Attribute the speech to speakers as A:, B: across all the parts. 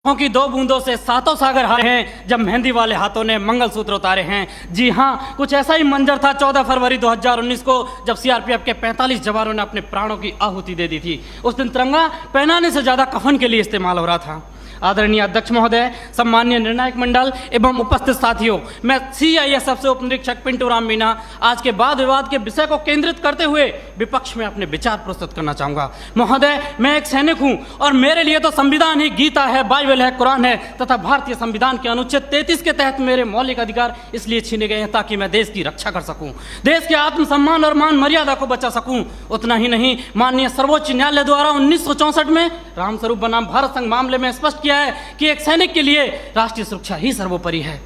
A: की 2 बूंदों से 7 सागर हारे हैं जब मेहंदी वाले हाथों ने मंगलसूत्र उतारे हैं। जी हाँ, कुछ ऐसा ही मंजर था 14 फरवरी 2019 को जब सीआरपीएफ के 45 जवानों ने अपने प्राणों की आहुति दे दी थी। उस दिन तिरंगा पहनाने से ज्यादा कफन के लिए इस्तेमाल हो रहा था। आदरणीय अध्यक्ष महोदय, सम्मानीय निर्णायक मंडल एवं उपस्थित साथियों, मैं सीआईएसएफ से उप निरीक्षक पिंटू राम मीणा आज के वाद विवाद के विषय को केंद्रित करते हुए विपक्ष में अपने विचार प्रस्तुत करना चाहूंगा। महोदय, मैं एक सैनिक हूं और मेरे लिए तो संविधान ही गीता है, बाइबल है, कुरान है तथा भारतीय संविधान के अनुच्छेद 33 के तहत मेरे मौलिक अधिकार इसलिए छीने गए हैं ताकि मैं देश की रक्षा कर सकूं, देश के आत्मसम्मान और मान मर्यादा को बचा सकूं। उतना ही नहीं, माननीय सर्वोच्च न्यायालय द्वारा 1964 में रामस्वरूप बनाम भारत संघ मामले में स्पष्ट किया है कि एक सैनिक के लिए राष्ट्रीय सुरक्षा ही सर्वोपरि है।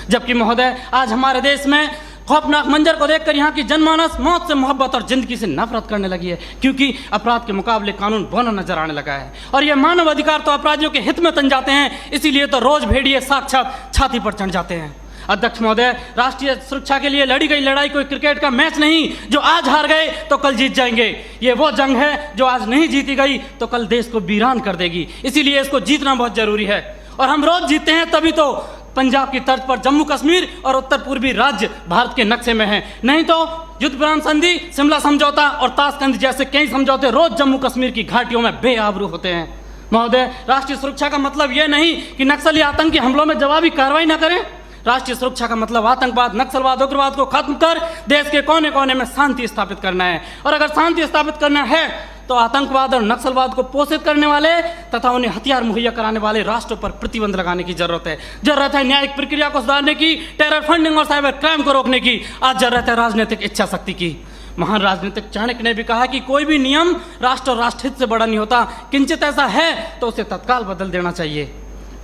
A: जबकि महोदय, आज हमारे देश में खौफनाक मंजर को देखकर यहाँ की जनमानस मौत से मोहब्बत और जिंदगी से नफरत करने लगी है, क्योंकि अपराध के मुकाबले कानून बौना नजर आने लगा है और ये मानव अधिकार तो अपराधियों के हित में तन जाते हैं, इसीलिए तो रोज भेड़िए साक्षात छाती पर चढ़ जाते हैं। अध्यक्ष महोदय, राष्ट्रीय सुरक्षा के लिए लड़ी गई लड़ाई कोई क्रिकेट का मैच नहीं जो आज हार गए तो कल जीत जाएंगे। ये वो जंग है जो आज नहीं जीती गई तो कल देश को वीरान कर देगी, इसीलिए इसको जीतना बहुत जरूरी है। और हम रोज जीतते हैं तभी तो पंजाब की तर्ज पर जम्मू कश्मीर और उत्तर पूर्वी राज्य भारत के नक्शे में हैं, नहीं तो युद्ध विराम संधि, शिमला समझौता और ताशकंद जैसे कई समझौते रोज जम्मू कश्मीर की घाटियों में बेआबरू होते हैं। महोदय, राष्ट्रीय सुरक्षा का मतलब यह नहीं कि नक्सली आतंकी हमलों में जवाबी कार्रवाई न करें। राष्ट्रीय सुरक्षा का मतलब आतंकवाद, नक्सलवाद, उग्रवाद को खत्म कर देश के कोने कोने में शांति स्थापित करना है। और अगर शांति स्थापित करना है तो आतंकवाद और नक्सलवाद को पोषित करने वाले तथा उन्हें हथियार मुहैया कराने वाले राष्ट्रों पर प्रतिबंध लगाने की जरूरत है। जरूरत है न्यायिक प्रक्रिया को सुधारने की, टेरर फंडिंग और साइबर क्राइम को रोकने की। आज जरूरत है राजनीतिक इच्छा शक्ति की। महान राजनीतिक चाणक्य ने भी कहा कि कोई भी नियम राष्ट्र और राष्ट्रहित से बड़ा नहीं होता, किंचित ऐसा है तो उसे तत्काल बदल देना चाहिए।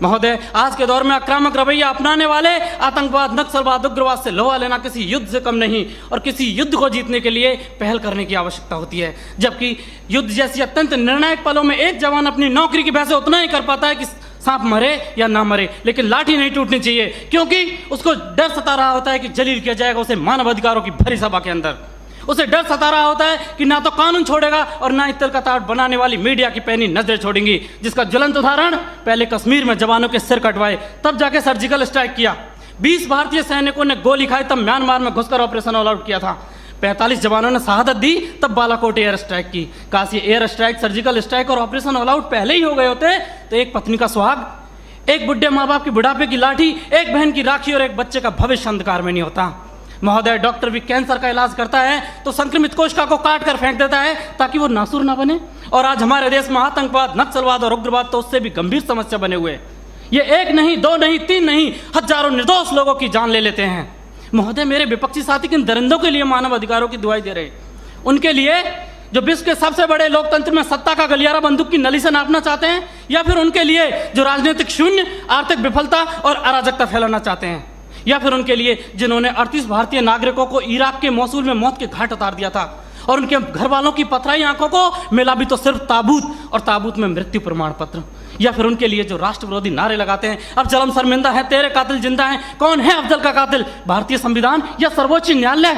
A: महोदय, आज के दौर में आक्रामक रवैया अपनाने वाले आतंकवाद, नक्सलवाद, उग्रवाद से लोहा लेना किसी युद्ध से कम नहीं और किसी युद्ध को जीतने के लिए पहल करने की आवश्यकता होती है। जबकि युद्ध जैसी अत्यंत निर्णायक पलों में एक जवान अपनी नौकरी की वजह से उतना ही कर पाता है कि सांप मरे या ना मरे, लेकिन लाठी नहीं टूटनी चाहिए, क्योंकि उसको डर सता रहा होता है कि जलील किया जाएगा उसे मानवाधिकारों की भरी सभा के अंदर। उसे डर सता रहा होता है कि ना तो कानून छोड़ेगा और ना ही तिल का ताड़ बनाने वाली मीडिया की पैनी नजरें छोड़ेंगी, जिसका ज्वलंत उदाहरण पहले कश्मीर में जवानों के सिर कटवाए तब जाके सर्जिकल स्ट्राइक किया। 20 भारतीय सैनिकों ने गोली खाई तब म्यांमार में घुसकर ऑपरेशन ऑल आउट किया था। 45 जवानों ने शहादत दी तब बालाकोट एयर स्ट्राइक की। काश ये एयर स्ट्राइक, सर्जिकल स्ट्राइक और ऑपरेशन ऑल आउट पहले ही हो गए होते तो एक पत्नी का सुहाग, एक बुढ़े माँ बाप की बुढ़ापे की लाठी, एक बहन की राखी और एक बच्चे का भविष्य अंधकार में नहीं होता। महोदय, डॉक्टर भी कैंसर का इलाज करता है तो संक्रमित कोशिका को काट कर फेंक देता है ताकि वो नासूर ना बने, और आज हमारे देश में आतंकवाद, नक्सलवाद और उग्रवाद तो उससे भी गंभीर समस्या बने हुए। ये 1 नहीं, 2 नहीं, 3 नहीं, हजारों निर्दोष लोगों की जान ले लेते हैं। महोदय, मेरे विपक्षी साथी किन दरिंदों के लिए मानव अधिकारों की दुहाई दे रहे हैं? उनके लिए जो विश्व के सबसे बड़े लोकतंत्र में सत्ता का गलियारा बंदूक की नली से नापना चाहते हैं, या फिर उनके लिए जो राजनीतिक शून्य, आर्थिक विफलता और अराजकता फैलाना चाहते हैं, या फिर उनके लिए जिन्होंने 38 भारतीय नागरिकों को इराक के मौसूल में मौत के घाट उतार दिया था और उनके घर वालों की पथराई आंखों को मिला भी तो सिर्फ ताबूत और ताबूत में मृत्यु प्रमाण पत्र, या फिर उनके लिए जो राष्ट्र विरोधी नारे लगाते हैं, अब जलम शर्मिंदा है, तेरे कातिल जिंदा है, कौन है अफजल का कातिल, भारतीय संविधान या सर्वोच्च न्यायालय?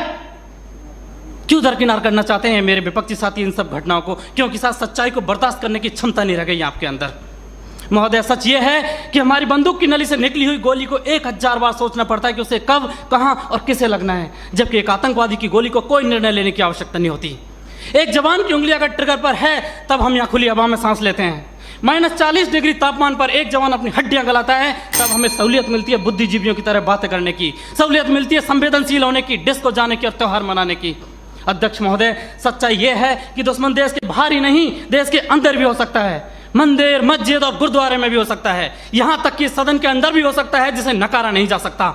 A: क्यों दरकिनार करना चाहते हैं मेरे विपक्षी साथी इन सब घटनाओं को? क्योंकि साथ सच्चाई को बर्दाश्त करने की क्षमता नहीं रह गई आपके अंदर। महोदय, सच ये है कि हमारी बंदूक की नली से निकली हुई गोली को 1000 बार सोचना पड़ता है कि उसे कब, कहां और किसे लगना है, जबकि एक आतंकवादी की गोली को कोई निर्णय लेने की आवश्यकता नहीं होती। एक जवान की उंगली अगर ट्रिगर पर है तब हम यहाँ खुली हवा में सांस लेते हैं। -40 डिग्री तापमान पर एक जवान अपनी हड्डियां गलाता है तब हमें सहूलियत मिलती है बुद्धिजीवियों की तरह बातें करने की, सहूलियत मिलती है संवेदनशील होने की, डिस्को जाने की और त्योहार मनाने की। अध्यक्ष महोदय, सच्चाई यह है कि दुश्मन देश के बाहर ही नहीं, देश के अंदर भी हो सकता है। मंदिर, मस्जिद और गुरुद्वारे में भी हो सकता है, यहां तक कि सदन के अंदर भी हो सकता है, जिसे नकारा नहीं जा सकता।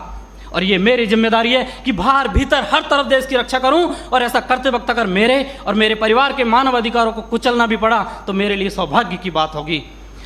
A: और ये मेरी जिम्मेदारी है कि बाहर भीतर हर तरफ देश की रक्षा करूं, और ऐसा करते वक्त अगर मेरे और मेरे परिवार के मानव अधिकारों को कुचलना भी पड़ा तो मेरे लिए सौभाग्य की बात होगी।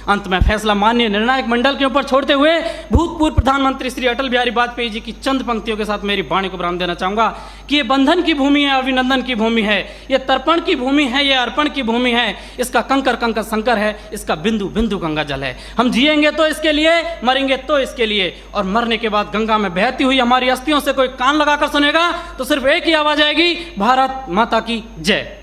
A: अंत में फैसला माननीय निर्णायक मंडल के ऊपर छोड़ते हुए भूतपूर्व प्रधानमंत्री श्री अटल बिहारी वाजपेयी जी की चंद पंक्तियों के साथ मेरी वाणी को विराम देना चाहूंगा कि ये बंधन की भूमि है, अभिनंदन की भूमि है, ये तर्पण की भूमि है, ये अर्पण की भूमि है, इसका कंकर कंकर शंकर है, इसका बिंदु बिंदु गंगा जल है। हम जिएंगे तो इसके लिए, मरेंगे तो इसके लिए, और मरने के बाद गंगा में बहती हुई हमारी अस्थियों से कोई कान लगाकर सुनेगा तो सिर्फ एक ही आवाज आएगी, भारत माता की जय।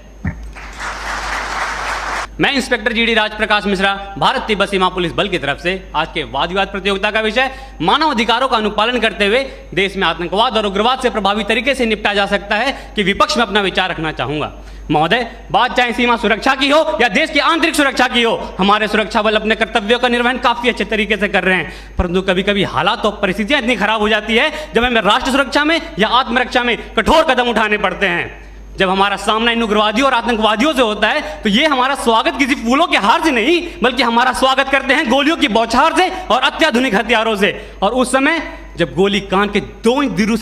A: मैं इंस्पेक्टर जीडी राजप्रकाश मिश्रा, भारत तिब्बत सीमा पुलिस बल की तरफ से आज के वाद विवाद प्रतियोगिता का विषय मानव अधिकारों का अनुपालन करते हुए देश में आतंकवाद और उग्रवाद से प्रभावी तरीके से निपटा जा सकता है कि विपक्ष में अपना विचार रखना चाहूंगा। महोदय, बात चाहे सीमा सुरक्षा की हो या देश की आंतरिक सुरक्षा की हो, हमारे सुरक्षा बल अपने कर्तव्यों का निर्वहन काफी अच्छे तरीके से कर रहे हैं, परंतु कभी कभी हालात और परिस्थितियां इतनी खराब हो जाती है जब हमें राष्ट्र सुरक्षा में या आत्मरक्षा में कठोर कदम उठाने पड़ते हैं। जब हमारा सामना इन उग्रवादियों और आतंकवादियों से होता है तो ये हमारा स्वागत किसी फूलों के हार से नहीं, बल्कि हमारा स्वागत करते हैं गोलियों की बौछार से और अत्याधुनिक हथियारों से। और उस समय जब गोली कान के 2 इंच दूरी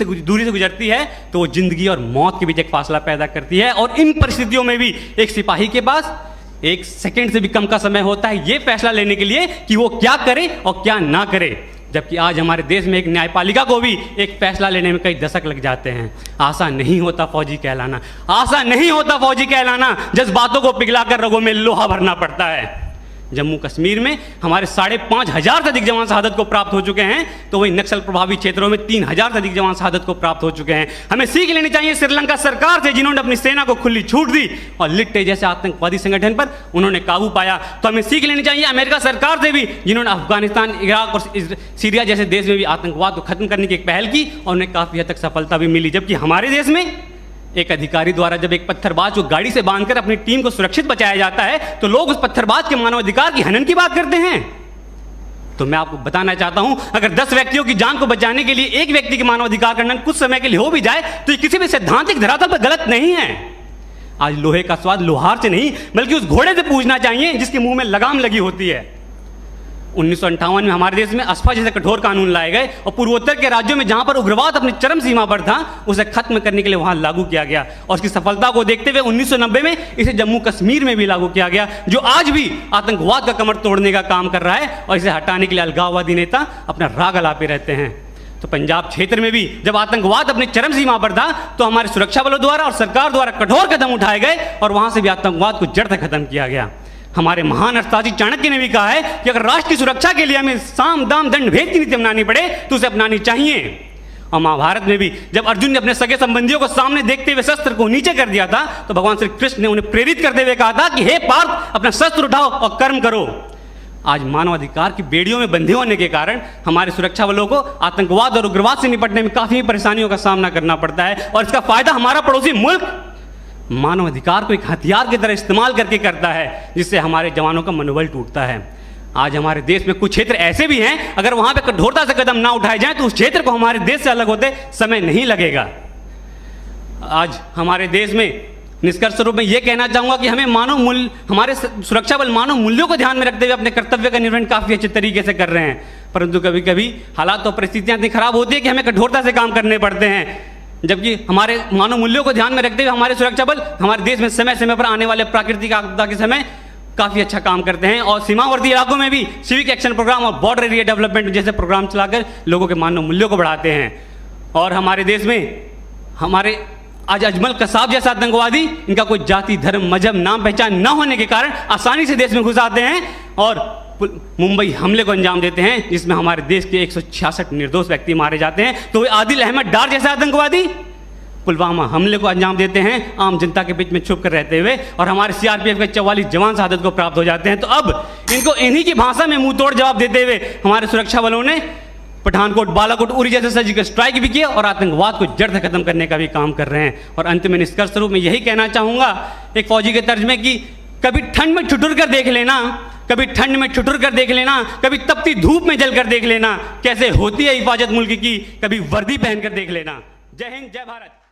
A: से गुजरती है तो वो जिंदगी और मौत के बीच एक फासला पैदा करती है। और इन परिस्थितियों में भी एक सिपाही के पास 1 सेकंड से भी कम का समय होता है ये फैसला लेने के लिए कि वो क्या करे और क्या ना करे। जबकि आज हमारे देश में एक न्यायपालिका को भी एक फैसला लेने में कई दशक लग जाते हैं। आसान नहीं होता फौजी कहलाना, आसान नहीं होता फौजी कहलाना। जज्बातों को पिघलाकर रगों में लोहा भरना पड़ता है। जम्मू कश्मीर में हमारे 5,500 से अधिक जवान शहादत को प्राप्त हो चुके हैं, तो वही नक्सल प्रभावित क्षेत्रों में 3,000 से अधिक जवान शहादत को प्राप्त हो चुके हैं। हमें सीख लेनी चाहिए श्रीलंका सरकार से, जिन्होंने अपनी सेना को खुली छूट दी और लिट्टे जैसे आतंकवादी संगठन पर उन्होंने काबू पाया। तो हमें सीख लेनी चाहिए अमेरिका सरकार से भी, जिन्होंने अफगानिस्तान, इराक और सीरिया जैसे देश में भी आतंकवाद को खत्म करने की एक पहल की और उन्हें काफी हद तक सफलता भी मिली। जबकि हमारे देश में एक अधिकारी द्वारा जब एक पत्थरबाज को गाड़ी से बांधकर अपनी टीम को सुरक्षित बचाया जाता है तो लोग उस पत्थरबाज के मानवाधिकार की हनन की बात करते हैं। तो मैं आपको बताना चाहता हूं, अगर 10 व्यक्तियों की जान को बचाने के लिए एक व्यक्ति के मानवाधिकार का हनन कुछ समय के लिए हो भी जाए तो ये किसी भी सैद्धांतिक धरातल पर गलत नहीं है। आज लोहे का स्वाद लोहार से नहीं बल्कि उस घोड़े से पूछना चाहिए जिसके मुंह में लगाम लगी होती है। 1958 में हमारे देश में अस्फा जैसे कठोर कानून लाए गए और पूर्वोत्तर के राज्यों में जहां पर उग्रवाद अपनी चरम सीमा पर था उसे खत्म करने के लिए वहां लागू किया गया। और उसकी सफलता को देखते हुए 1990 में इसे जम्मू कश्मीर में भी लागू किया गया, जो आज भी आतंकवाद का कमर तोड़ने का काम कर रहा है। और इसे हटाने के लिए अलगाववादी नेता अपना राग अलापे रहते हैं। तो पंजाब क्षेत्र में भी जब आतंकवाद अपनी चरम सीमा पर था तो हमारे सुरक्षा बलों द्वारा और सरकार द्वारा कठोर कदम उठाए गए और वहां से भी आतंकवाद को जड़ से खत्म किया गया। हमारे महान अर्थशास्त्री चाणक्य ने भी कहा है कि अगर राष्ट्र की सुरक्षा के लिए हमें साम दाम दंड भेद की नीति अपनानी पड़े तो उसे अपनानी चाहिए। और महाभारत में भी जब अर्जुन ने अपने सगे संबंधियों को सामने देखते हुए शस्त्र को नीचे कर दिया था तो भगवान श्री कृष्ण ने उन्हें प्रेरित करते हुए कहा था कि हे पार्थ, अपना शस्त्र उठाओ और कर्म करो। आज मानवाधिकार की बेड़ियों में बंधे होने के कारण हमारे सुरक्षा बलों को आतंकवाद और उग्रवाद से निपटने में काफी परेशानियों का सामना करना पड़ता है। और इसका फायदा हमारा पड़ोसी मुल्क मानव अधिकार को एक हथियार की तरह इस्तेमाल करके करता है, जिससे हमारे जवानों का मनोबल टूटता है। आज हमारे देश में कुछ क्षेत्र ऐसे भी हैं, अगर वहां पे कठोरता से कदम ना उठाए जाएं तो उस क्षेत्र को हमारे देश से अलग होते समय नहीं लगेगा। आज हमारे देश में निष्कर्ष स्वरूप में यह कहना चाहूंगा कि हमें मानव मूल्य, हमारे सुरक्षा बल मानव मूल्यों को ध्यान में रखते हुए अपने कर्तव्य का निर्वहन काफी अच्छे तरीके से कर रहे हैं, परंतु कभी कभी हालात और परिस्थितियां इतनी खराब होती है कि हमें कठोरता से काम करने पड़ते हैं। जबकि हमारे मानव मूल्यों को ध्यान में रखते हुए हमारे सुरक्षा बल हमारे देश में समय समय पर आने वाले प्राकृतिक आपदा के समय काफी अच्छा काम करते हैं और सीमावर्ती इलाकों में भी सिविक एक्शन प्रोग्राम और बॉर्डर एरिया डेवलपमेंट जैसे प्रोग्राम चलाकर लोगों के मानव मूल्यों को बढ़ाते हैं। और हमारे देश में हमारे आज अजमल कसाब जैसा आतंकवादी, इनका कोई जाति, धर्म, मजहब, नाम पहचान न होने के कारण आसानी से देश में घुस आते हैं और मुंबई हमले को अंजाम देते हैं, जिसमें हमारे देश के 166 निर्दोष व्यक्ति मारे जाते हैं। तो वे आदिल अहमद डार जैसे आतंकवादी पुलवामा हमले को अंजाम देते हैं आम जनता के बीच में छुप कर रहते हुए, और हमारे सीआरपीएफ के 44 जवान शहादत को प्राप्त हो जाते हैं। तो अब इनको इन्हीं की भाषा में मुंह तोड़ जवाब देते हुए हमारे सुरक्षा बलों ने पठानकोट, बालाकोट, उरी जैसे सर्जिकल स्ट्राइक भी किया और आतंकवाद को जड़ से खत्म करने का भी काम कर रहे हैं। और अंत में निष्कर्ष स्वरूप में यही कहना चाहूंगा एक फौजी के तर्ज में कि कभी ठंड में ठिठुर कर देख लेना, कभी ठंड में ठिठुर कर देख लेना, कभी तपती धूप में जल कर देख लेना कैसे होती है हिफाजत मुल्क की, कभी वर्दी पहनकर देख लेना। जय हिंद, जय भारत।